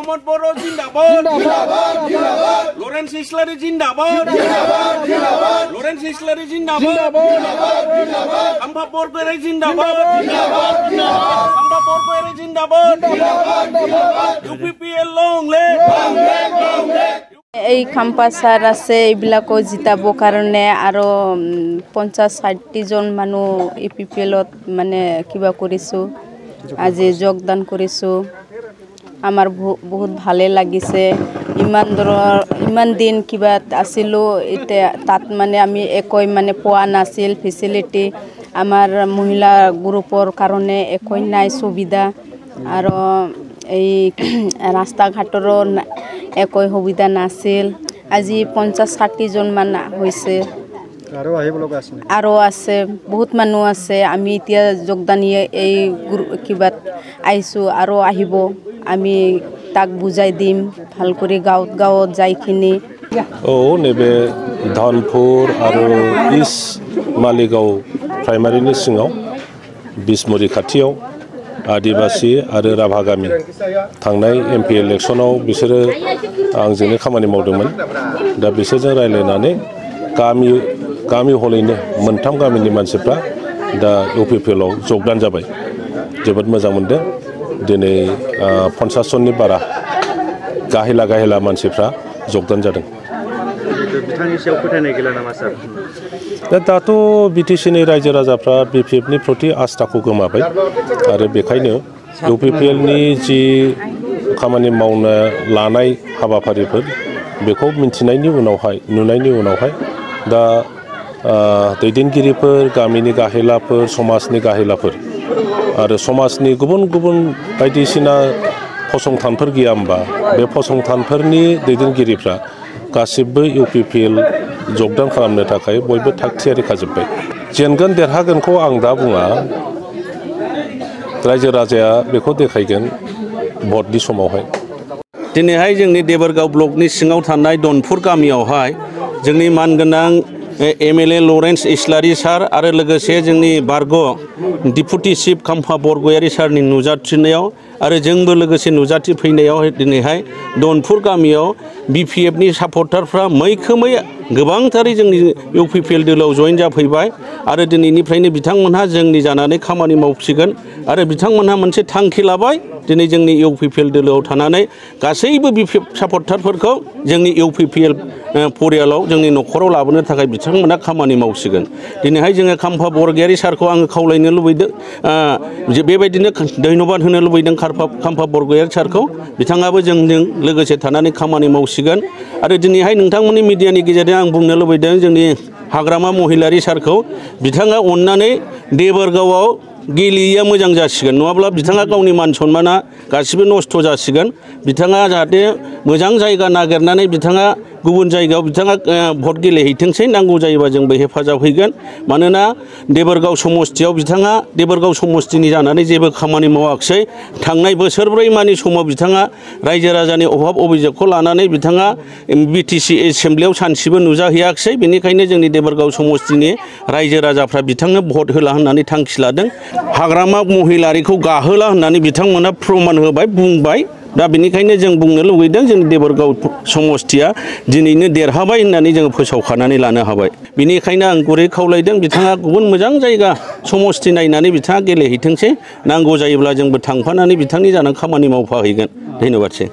Muhammad Boro Zindabad, Lawrence Isleri Zindabad, Lawrence Isleri Zindabad, Amba Borgere Zindabad, Amba Borgere Zindabad, UPPL long live, এই Khampa sir আছে এইবিলাকো জিতাব কাৰণে আৰু 50-60 জন মানুহ ইপিপিএলত মানে কিবা কৰিছো আজি যোগদান কৰিছো আমাৰ বহুত ভালে লাগিছে ইমান দিন কিবা আছিল এতিয়া তাত মানে আমি একই মানে পোৱা নাছিল ফেসিলিটি আমাৰ মহিলা গ্ৰুপৰ কাৰণে একই নাই সুবিধা আৰু এই ৰাস্তা ঘাটৰ একই সুবিধা নাছিল আজি 50-60 জন মান হৈছে আৰু আছে বহুত মানুহ আছে আমি এতিয়া যোগদান এই কিবা আইছো আৰু আহিব আমি তাক বুজাই দিম ভাল কৰি গাঁৱত যাইখিনি নেবে ধনপুর আৰু ইস মালিগাঁव प्राइमारिनि सिङाव बिसमुरि खाथियाव आदिबासी आरो राभा गामि थांनाय एमपि इलेक्शनाव बिसोरो आंजोंनो खामानि मावदोंमोन दा बिसोरजों रायलायनानै गामि हलैनो मोनथाम गामिनि मानसिफ्रा दा इउपिपिएलआव जोगदान जाबाय जोबोद मोजां मोनदों दिनै 50 जननि बारा गाहेला मानसिफ्रा जोगदान जादों बिथांनि सायाव फोथायनाय गैला नामा सार दाथ' बिटिसिनि रायजो राजाफ्रा बिपिएफनि प्रति आस्थाखौ गोमाबाय आरो बेखायनो इउपिपिएलनि जि खामानि मावनो लानाय हाबाफारिफोर बेखौ मिन्थिनायनि उनावहाय नुनायनि उनावहाय दा दैदेनगिरिफोर गामिनि गाहेलाफोर समाजनि गाहेलाफोर आरो समाजनि गुबुन बायदिसिना फसंथानफोर गैया होमबा बे फसंथानफोरनि दैदेनगिरिफ्रा गासिबो इउपिपिएल जोगदान खालामनो थाखाय बयबो थाग थियारि खाजोब्बाय जेनगोन देरहागोनखौ आं दा बुङा रायजो राजाया बेखौ देखायगोन भटनि समावहाय दिनैहाय जोंनि देबरगाव ब्लकनि सिङाव थानाय दनपुर गामियावहाय जोंनि मानगोनां एमएलए लरेन्स इस्लारि सार आरो लोगोसे जोंनि बारग' डिपुटि चिफ खाम्फा बरगयारि सारनि नुजाथिनायाव आरो जोंबो लोगोसे नुजाथि फैनायाव दिनैहाय दनपुर गामियाव बिपिएफनि सापर्टारफ्रा मैखोमै गोबांथारै जोंनि इउपिपिएल दोलोआव जइन जाफैबाय आरो दिनैनिफ्रायनो बिथांमोनहा जोंनि जानानै खामानि मावसिगोन आरो बिथांमोनहा मोनसे थांखि लाबाय दिनै जोंनि इउपिपिएल दोलोआव थानानै गासैबो बिपिएफ सापर्टारफोरखौ जोंनि इउपिपिएल परियालाव जोंनि न'खराव लाबोनो थाखाय बिथांमोनहा खामानि मावसिगोन दिनैहाय जोङो खाम्फा बरगयारि सारखौ आङो खावलायनो लुबैदों बेबायदिनो धन्यबाद होनो लुबैदों खाम्फा बरगयारि सारखौ बिथाङाबो जोंजों लोगोसे थानानै खामानि मावसिगोन आरो दिनैहाय नोंथांमोननि मिडियानि गेजेरजों आं बुंनो लुबैदों जोंनि हाग्रामा महिलारि सारखौ बिथाङा अननानै देबरगावआव गेलेयैया मोजां जासिगोन नङाब्ला बिथाङा गावनि मान सन्माना गासिबो नस्थ' जासिगोन बिथाङा जाहाथे मोजां जायगा नागिरनानै बिथाङा गुबुन जायगायाव बिथाङा भट गेलेहैथोंसै नांगौ जायोबा जोंबो हेफाजाब हैगोन मानोना देबरगाव समस्तियाव बिथाङा देबरगाव समस्तिनि जानानै जेबो खामानि मावाखिसै थांनाय बोसोरब्रैमानि समाव बिथाङा रायजो राजानि अभाब अभियोगखौ लानानै बिथाङा बिटिसि एसेम्ब्लियाव सानसेबो नुजाहैयाखिसै बेनिखायनो जोंनि देबरगाव समस्तिनि रायजो राजाफ्रा बिथांनो भट होला होननानै थांखि लादों हाग्रामा महिलारिखौ गाहोला होननानै बिथांमोना प्रमान होबाय बुंबाय दा बेनिखायनो जों बुंनो लुबैदों जोंनि देबरगाव समस्तिया दिनैनो देरहाबाय होननानै जों फोसावखानानै लानो हाबाय बेनिखायनो आं गुरै खावलायदों बिथाङा गुबुन मोजां जायगा समस्ति नायनानै बिथाङा गेलेहैथोंसै नांगौ जायोब्ला जोंबो थांफानानै बिथांनि जानानै खामानि मावफाहैगोन धन्यबादसै